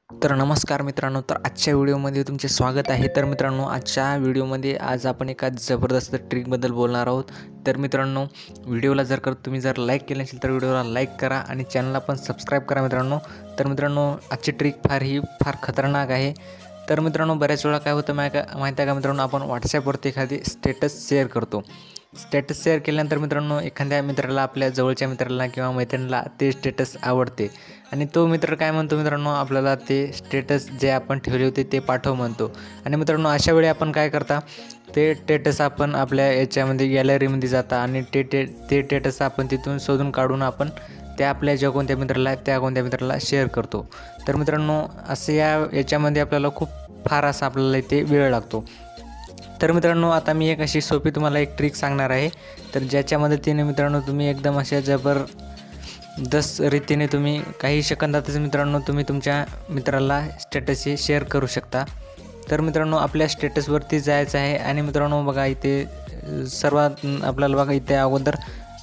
तर नमस्कार मित्रांनो, तर आजच्या व्हिडिओमध्ये तुमचे स्वागत आहे। तर मित्रांनो, आजच्या व्हिडिओमध्ये आज आपण एका जबरदस्त ट्रिकबद्दल बोलणार आहोत। तर मित्रांनो, व्हिडिओला तुम्ही जर लाईक केले नसेल तर व्हिडिओला लाईक करा आणि चॅनलला पण सबस्क्राईब करा मित्रांनो। तर मित्रांनो, आजची ट्रिक फार खतरनाक आहे। तर मित्रांनो, बऱ्याच वेळा काय होतं माहिती आहे का मित्रांनो, आपण व्हॉट्सॲपवरती एखादी स्टेटस शेअर करतो। स्टेटस शेअर केल्यानंतर मित्रांनो, एखाद्या मित्राला, आपल्या जवळच्या मित्राला किंवा मैत्रिणीला ते स्टेटस आवडते आणि तो मित्र काय म्हणतो मित्रांनो, आपल्याला ते स्टेटस जे आपण ठेवले होते ते पाठव म्हणतो। आणि मित्रांनो, अशा वेळी आपण काय करता, ते स्टेटस आपण आपल्या याच्यामध्ये गॅलरीमध्ये जाता आणि ते स्टेटस आपण तिथून शोधून काढून आपण त्या आपल्या ज्या कोणत्या मित्राला शेअर करतो। तर मित्रांनो, असं याच्यामध्ये आपल्याला फार असा आपल्याला इथे वेळ लागतो। तर मित्रांनो, आता मी एक अशी सोपी तुम्हाला एक ट्रिक सांगणार आहे। तर ज्याच्या मदतीने मित्रांनो, तुम्ही एकदम अशा जबरदस्त रीतीने तुम्ही काही सेकंदातच मित्रांनो तुम्ही तुमच्या मित्राला स्टेटस हे शेअर करू शकता। तर मित्रांनो, आपल्या स्टेटसवरती जायचं आहे आणि मित्रांनो बघा, इथे सर्वात आपल्याला बघा, इथे अगोदर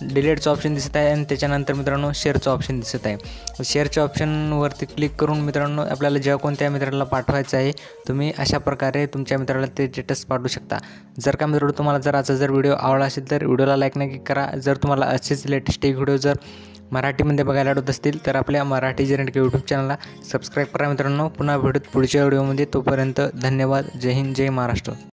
डिलीटचं ऑप्शन दिसत आहे आणि त्याच्यानंतर मित्रांनो शेअरचं ऑप्शन दिसत आहे। शेअरच्या ऑप्शनवरती क्लिक करून मित्रांनो, आपल्याला जेव्हा कोणत्या मित्राला पाठवायचं आहे, तुम्ही अशा प्रकारे तुमच्या मित्राला ते स्टेटस पाठवू शकता। जर का मित्रांनो, तुम्हाला आजचा व्हिडिओ आवडला असेल तर व्हिडिओला लाईक नक्की करा। जर तुम्हाला असेच लेटेस्ट व्हिडिओ मराठीमध्ये बघायला आवडत असतील तर आपल्या मराठीग्रँटटेक यूट्यूब चॅनलला सबस्क्राईब करा मित्रांनो। पुन्हा भेटूत पुढच्या व्हिडिओमध्ये। तोपर्यंत धन्यवाद। जय हिंद, जय महाराष्ट्र।